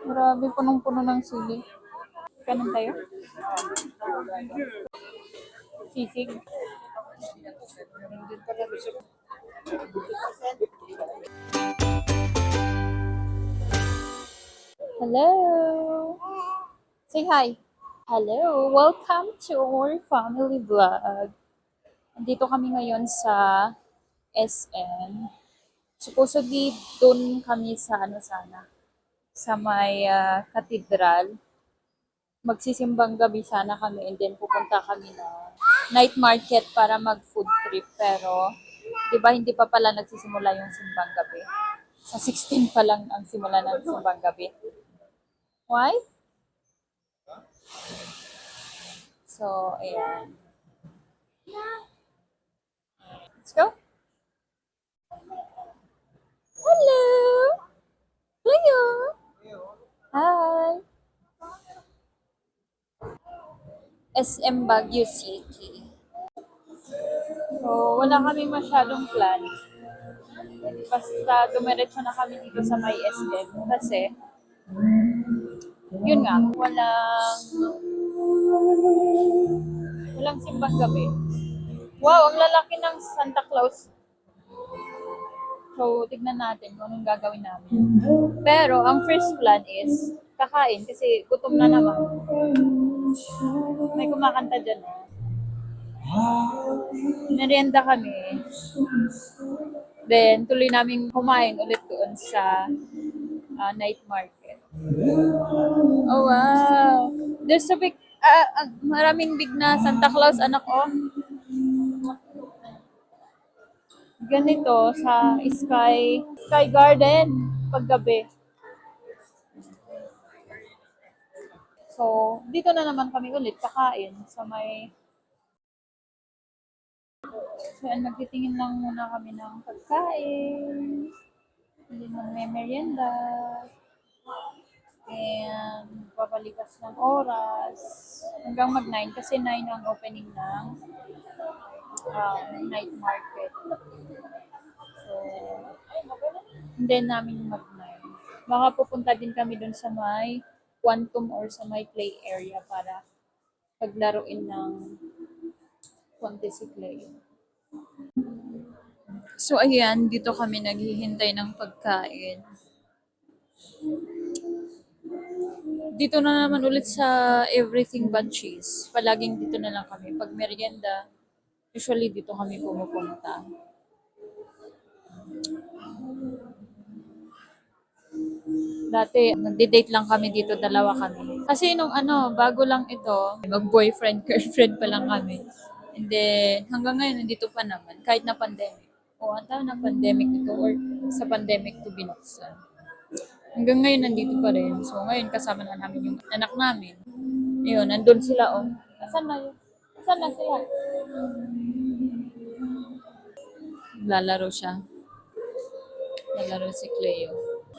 Grabe, punong-puno ng sili. Kanan tayo? Sisig. Hello! Say hi! Hello! Welcome to our family vlog. Dito kami ngayon sa SM. Supposedly, doon kami sa sana, sa may katedral. Magsisimbang gabi sana kami and then pupunta kami na night market para mag food trip. Pero, di ba hindi pa pala nagsisimula yung simbang gabi? Sa 16 pa lang ang simula ng simbang gabi. Why? So, ayan. Let's go. Hello! Hello! Hi! SM Baguio City. So, wala kami masyadong plan. Basta dumiretso na kami dito sa may SM kasi yun nga, walang simbang gabi. Wow, ang lalaki ng Santa Claus. So, tignan natin kung anong gagawin namin. Pero, ang first plan is kakain kasi gutom na naman. May kumakanta dyan. Merienda kami. Then, tuloy namin kumain ulit doon sa night market. Oh, wow! There's a big, maraming big na Santa Claus, anak ko. Ganito sa Sky Garden paggabi. So, dito na naman kami ulit kakain sa may... So, nagtitingin lang muna kami ng pagkain. Hindi naman may merienda. And papalipas ng oras hanggang mag-9 kasi 9 ang opening ng night market. So, hindi namin mag-9. Baka pupunta din kami dun sa may Quantum or sa may play area para paglaruin ng Quanticiclay. So, ayan, dito kami naghihintay ng pagkain. Dito na naman ulit sa Everything But Cheese. Palaging dito na lang kami. Pag merienda, usually dito kami pumupunta. Dati, nagde-date lang kami dito, dalawa kami. Kasi nung bago lang ito, mag-boyfriend, girlfriend pa lang kami. And then, hanggang ngayon, nandito pa naman, kahit na pandemic. O, ang tawag ng pandemic ito, or sa pandemic to binuksan. Hanggang ngayon, nandito pa rin. So, ngayon, kasama na namin yung anak namin. Ayun, nandun sila, oh. Asan na yun? Asan na sila? Lalaro siya. Lalaro si Cleo.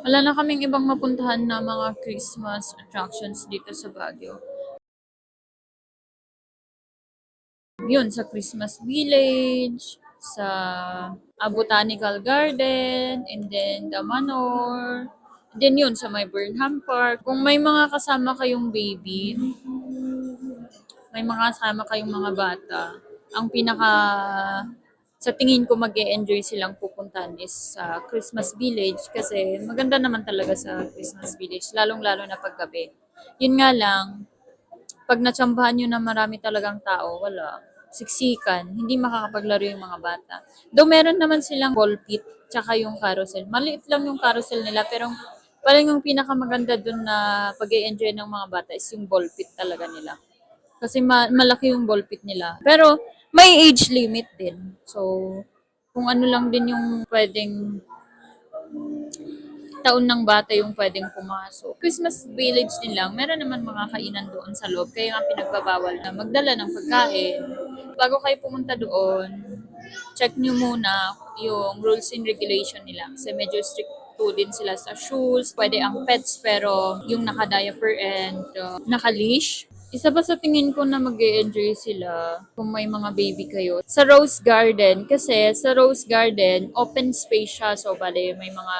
Wala na kaming ibang mapuntahan na mga Christmas attractions dito sa Baguio. Yun, sa Christmas Village, sa Botanical Garden, and then the Manor, and then yun, sa may Burnham Park. Kung may mga kasama kayong baby, may mga kasama kayong mga bata, ang sa tingin ko mag-e-enjoy silang pupuntahan is sa Christmas Village kasi maganda naman talaga sa Christmas Village, lalong-lalo na paggabi. Yun nga lang, pag natsambahan nyo na marami talagang tao, wala. Siksikan, hindi makakapaglaro yung mga bata. Though meron naman silang ball pit, tsaka yung carousel. Maliit lang yung carousel nila, pero parang yung pinakamaganda dun na pag-e-enjoy ng mga bata is yung ball pit talaga nila. Kasi malaki yung ball pit nila. Pero may age limit din. So, kung ano lang din yung pwedeng taon ng bata yung pwedeng pumasok. Christmas Village din lang, meron naman mga kainan doon sa loob. Kaya nga pinagbabawal na magdala ng pagkain. Bago kayo pumunta doon, check nyo muna yung rules and regulation nila. Kasi medyo strict din sila sa shoes. Pwede ang pets pero yung naka-diaper and naka-leash. Isa pa sa tingin ko na mag-e-enjoy sila kung may mga baby kayo. Sa Rose Garden, kasi sa Rose Garden, open space siya. So, bale, may mga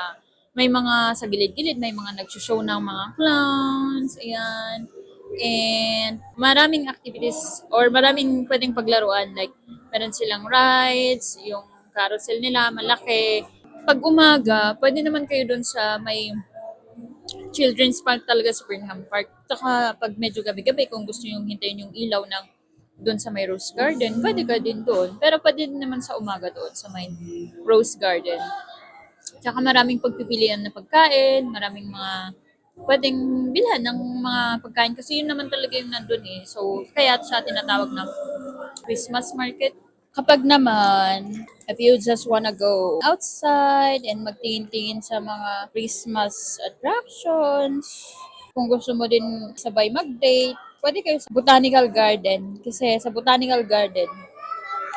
may mga sa gilid-gilid, may mga nagsushow ng mga clowns, ayan. And maraming activities or maraming pwedeng paglaruan. Like, meron silang rides, yung carousel nila, malaki. Pag umaga, pwede naman kayo dun sa may children's park talaga sa Burnham Park. Saka pag medyo gabi-gabi, kung gusto nyo hintayin yung ilaw ng doon sa may Rose Garden, pwede ka din doon. Pero pwede din naman sa umaga doon sa may Rose Garden. Tsaka maraming pagpipilian na pagkain, maraming mga pwedeng bilhan ng mga pagkain kasi yun naman talaga yung nandun eh. So, kaya siya tinatawag na Christmas market. Kapag naman, if you just wanna go outside and magtingin-tingin sa mga Christmas attractions, kung gusto mo din sabay mag-date, pwede kayo sa Botanical Garden. Kasi sa Botanical Garden,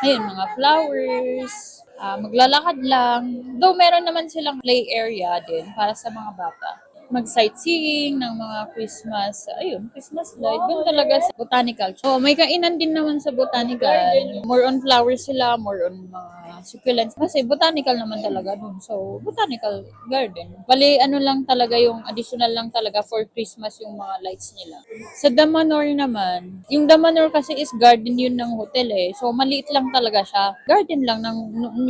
ayun, mga flowers, maglalakad lang. Though meron naman silang play area din para sa mga bata. Mag-sightseeing ng mga Christmas, ayun, Christmas light. Doon talaga sa Botanical. Oh, may kainan din naman sa Botanical. More on flowers sila, more on mga succulents. Kasi botanical naman talaga doon. So, Botanical Garden. Bali, ano lang talaga yung additional lang talaga for Christmas yung mga lights nila. Sa Damanor naman, yung Damanor kasi is garden yun ng hotel eh. So, maliit lang talaga siya. Garden lang ng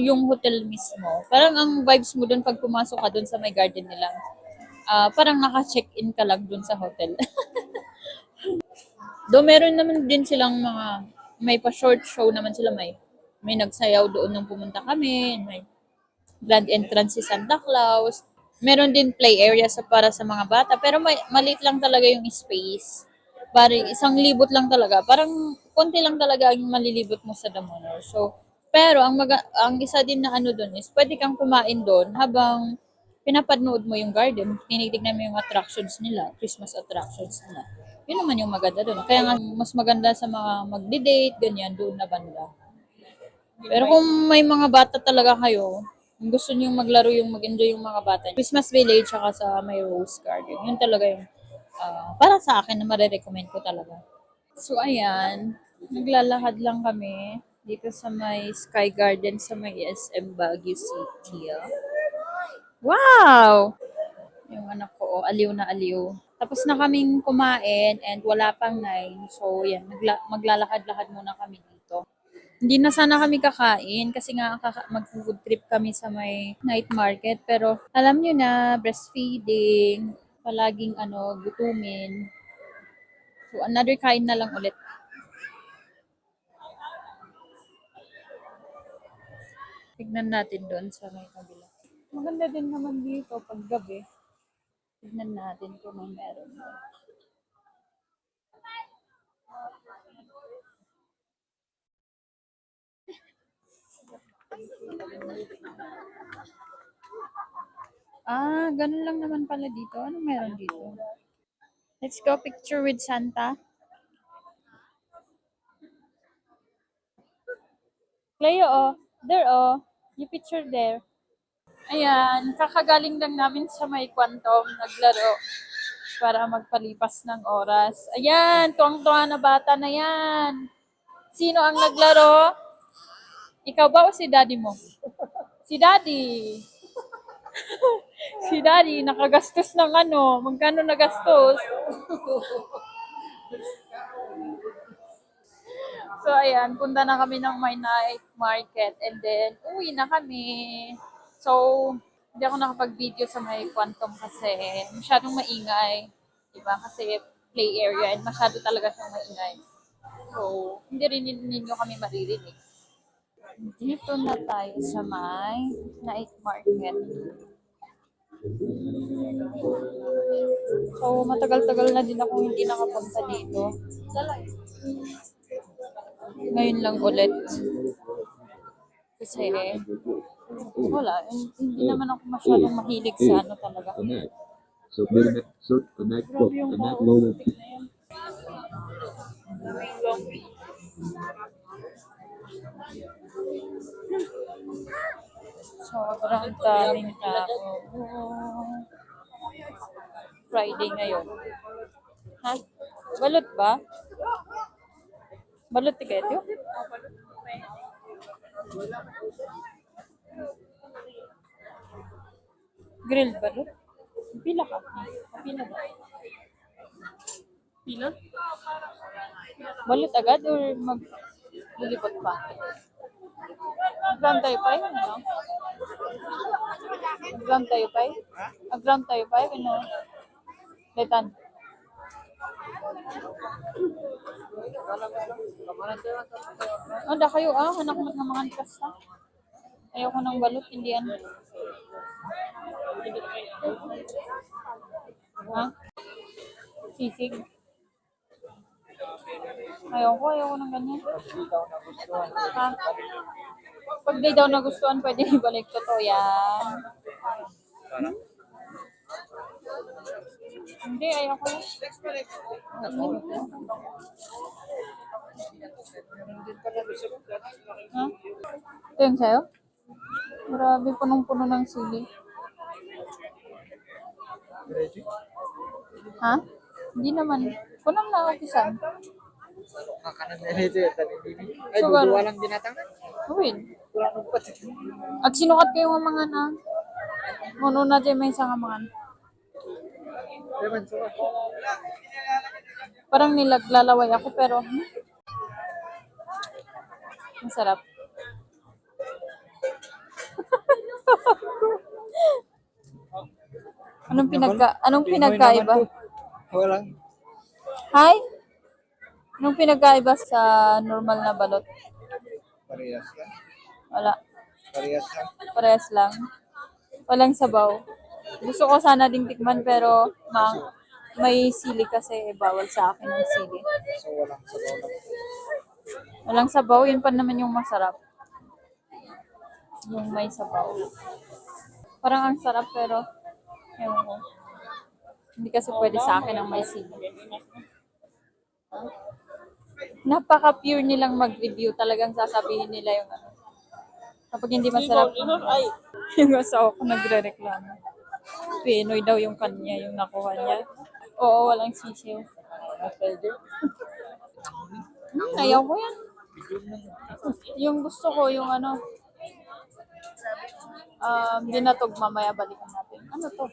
yung hotel mismo. Parang ang vibes mo doon pag pumasok ka doon sa may garden nila. Parang naka-check-in ka lang doon sa hotel. Do meron naman din silang mga, may pa-short show naman sila, may nagsayaw doon nung pumunta kami, may grand entrance si Santa Claus. Meron din play area para sa mga bata, pero maliit lang talaga yung space. Parang 1,000 lang talaga. Parang konti lang talaga yung malilibot mo sa Damonor. So, pero ang isa din na ano doon is pwede kang kumain doon habang pinapanood mo yung garden, tinitignan mo yung attractions nila, Christmas attractions nila. Yun naman yung maganda doon. Kaya nga mas maganda sa mga magdi-date, ganyan, doon na banda. Pero kung may mga bata talaga kayo, kung gusto niyo maglaro yung mag-enjoy yung mga bata, Christmas Village saka sa may Rose Garden, yun talaga yung para sa akin na marirecommend ko talaga. So ayan, naglalakad lang kami dito sa may Sky Garden sa may SM Baguio City. Wow! Yung anak ko, aliw na aliw. Tapos na kaming kumain and wala pang 9. So yan, maglalakad-lakad muna kami dito. Hindi na sana kami kakain kasi nga mag-food trip kami sa may night market. Pero alam nyo na, breastfeeding, palaging gutumin. So another kain na lang ulit. Tignan natin doon sa may kabila. Maganda din naman dito pag gabi. Tignan natin kung may meron. Ganun lang naman pala dito. Anong meron dito? Let's go picture with Santa. Cleo, oh. There, oh. You picture there. Ayan, kakagaling lang namin sa may kwantong naglaro para magpalipas ng oras. Ayan, tuwang-tuwa na bata na yan. Sino ang naglaro? Ikaw ba o si daddy mo? Si daddy. Si daddy, nakagastos ng magkano nagastos? So, ayan, punta na kami ng my night market and then uwi na kami. So, hindi ako nakapag-video sa may Quantum kasi masyadong maingay. Diba? Kasi play area and masyado talaga siyang maingay. So, hindi rin ninyo kami maririnig. Dito na tayo sa may night market. So, matagal-tagal na din ako hindi nakapunta dito. Ngayon lang ulit. Kasi, wala. Hindi naman ako masyadong mahilig sa talaga. So connect book, Grabe yung connect tao. loaded. Sobrang daming tao. Friday ngayon. Ha? Balot ba? Balot tiket yun? Grilled balot? Pila ka? Pila ba? Pila? Balot agad or maglilibot pa? Ground tayo pa yun, ano? Ground tayo pa yun? Ground tayo pa yun, ano? Letan. Anda kayo anak mo ng mga kasta. Ayoko ng balot, hindi yan. Ha? Sisig. Ayoko ng ganyan. Ha? Pag di daw nagustuhan, pwede ibalik. Totoo yan. Hindi, ayoko. Ha? Ito yung sa'yo? Grabe, punong-puno ng sili. Ha? Hindi naman. Punong na upisan. Makanan na ito yung tanin din. Ay, Sugar. dudua lang dinatangan. Uwin. Kurang upat. Ag sinukat kayo ng mga na. Muno na dyan may isang mga. Diyan, suka. Parang nilaglalaway ako pero masarap. Anong pinagkaiba? Wala. Hi? Anong pinagkaiba sa normal na balot? Parehas lang. Wala. Parehas lang. Parehas lang. Walang sabaw. Gusto ko sana ding tikman pero may sili kasi bawal sa akin ang sili. So, walang sabaw lang. Walang sabaw, yun pa naman yung masarap. Yung may sabaw. Parang ang sarap pero ewan ko. Hindi kasi pwede sa akin ang may sili. Napaka-pure nilang mag-review. Talagang sasabihin nila yung ano. Kapag hindi masarap, yung asawa ko nagre-reklamo. Pinoy daw yung kanya, yung nakuha niya. Oo, walang sisiw. Ayaw ko yan. Yung gusto ko, yung ano, dinatog mamaya, balikan natin. Ano to?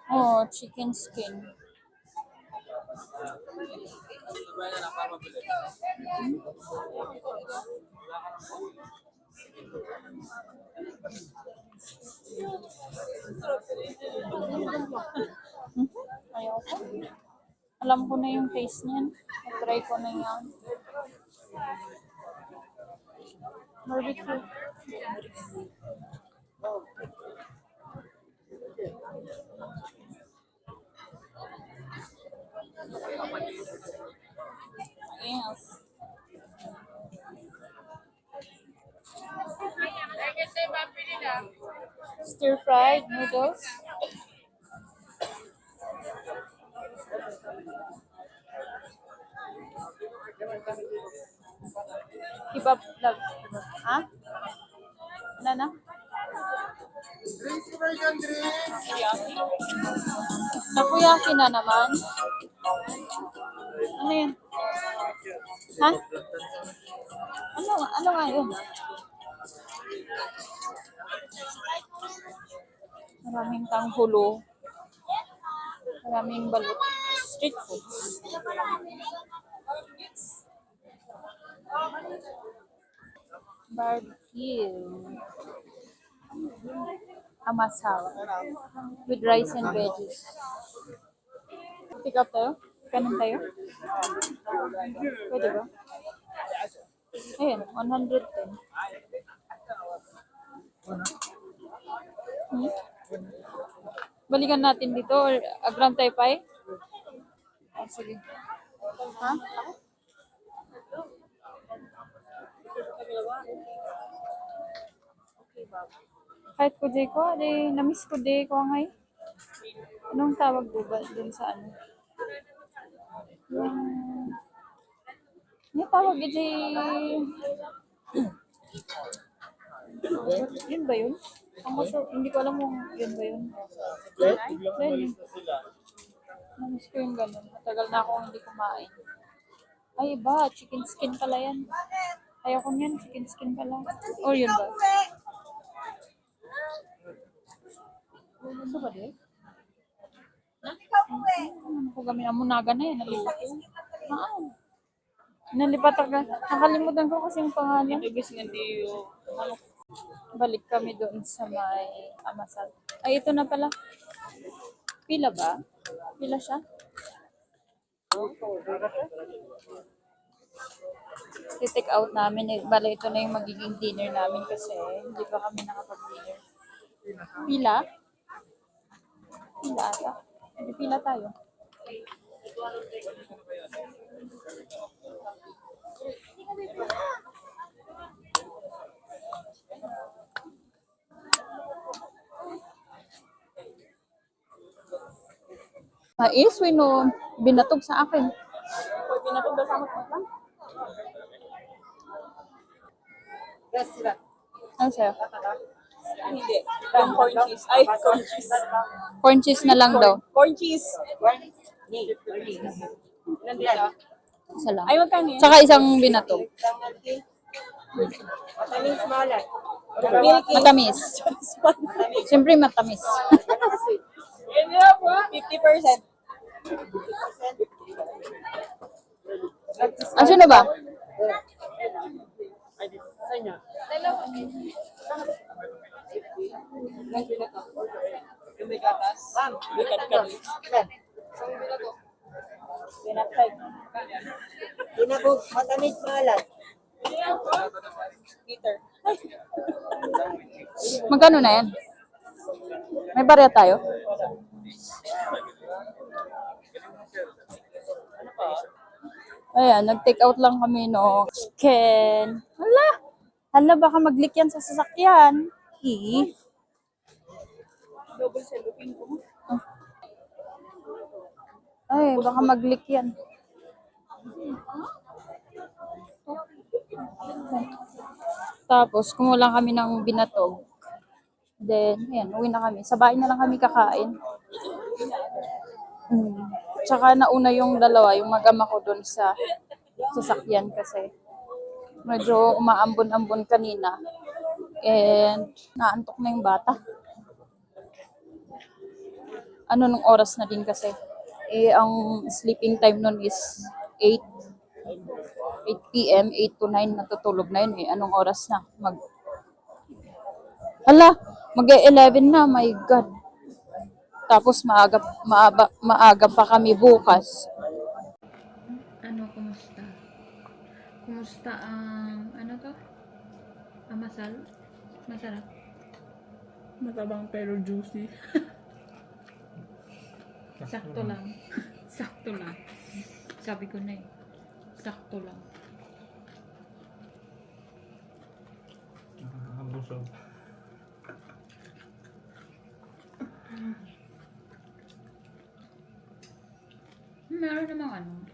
Oh, chicken skin. Ayaw ko. Alam ko na yung taste niyan. Try ko na yan. Barbecue. Yes. Stir-fried noodles. Kebab love. Ha? Wala na? Takoyaki na naman. Ano yan? Ha? Ano nga yun? Maraming tanghulo. Maraming balut. Street food. Barbecue. Amasaw. With rice and veggies. Pick up tayo? Kanin tayo? Pwede ba? Ayun, 110. Balikan natin dito or agram tayo pa eh? Oh, sige. Ha? Kahit ko di ko, namiss ko di ko ngay. Anong tawag ba dun sa ano? Yung tawag di yun ba yun? Hindi ko alam kung yun ba yun. Namiss ko yung ganun. Matagal na akong hindi kumain. Ay, iba. Chicken skin pala yan. Ayoko niyan. Chicken skin pala. O, yun ba? Gusto ba din? Ako kami amunaga na yan. Nalipat yun. Nalipat agad. Nakalimutan ko kasi yung pangalan. Balik kami doon sa may Amasal. Ay, ito na pala. Pila ba? Pila siya? I-take out namin. Bale, ito na yung magiging dinner namin kasi hindi pa kami nakapag-dinner. Pila? Pila ata. Hindi pila tayo. Mais, wino, binatog sa akin. Binatog daw sa akin lang. Yes, sila. Ano sa'yo? Hindi. Yung corn cheese. Ay, corn cheese. Corn cheese na lang daw. Corn cheese. Nandito. Isa lang. Ay, magkano yan? Tsaka isang binatog. Matamis malat. Milky. Matamis. Siyempre matamis. Yan na po. 50%. Asa na ba? Yung may gatas. Tinabog, matamis malat. Liter. Magkano na yan? May barya tayo? Ayan, nag-take out lang kami no. Chicken. Hala! Hala, baka mag-leak yan sa sasakyan. Double cellophane ko. Ay, baka mag-leak yan. Tapos, kumulang kami ng binatog. Then, ayan, uwi na kami. Sa bahay na lang kami kakain. Tsaka nauna yung dalawa, yung mag-ama ko dun sa sasakyan kasi medyo umaambon-ambon kanina. And naantok na yung bata. Ano nung oras na din kasi. Eh, ang sleeping time nun is 8 p.m., 8 to 9 natutulog na yun eh. Anong oras na? Hala, mag-11 na, my God. Tapos maaga pa kami bukas. Ano, kumusta? Kumusta ang, ano to? Amasal? Masarap. Matabang pero juicy. Sakto lang. Sakto lang. Sabi ko na eh. Sakto lang. Busog. Meron namang ano.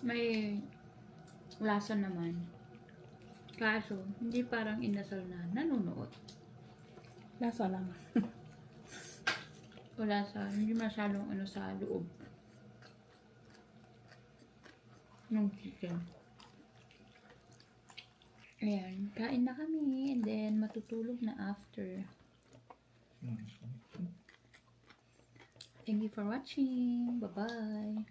May lasa naman. Kaso, hindi parang inasal na nanonood. Lasa lang. Wala sa, hindi masyadong ano sa loob. Nung chicken. Ayan, kain na kami and then matutulog na after. Thank you for watching. Bye-bye.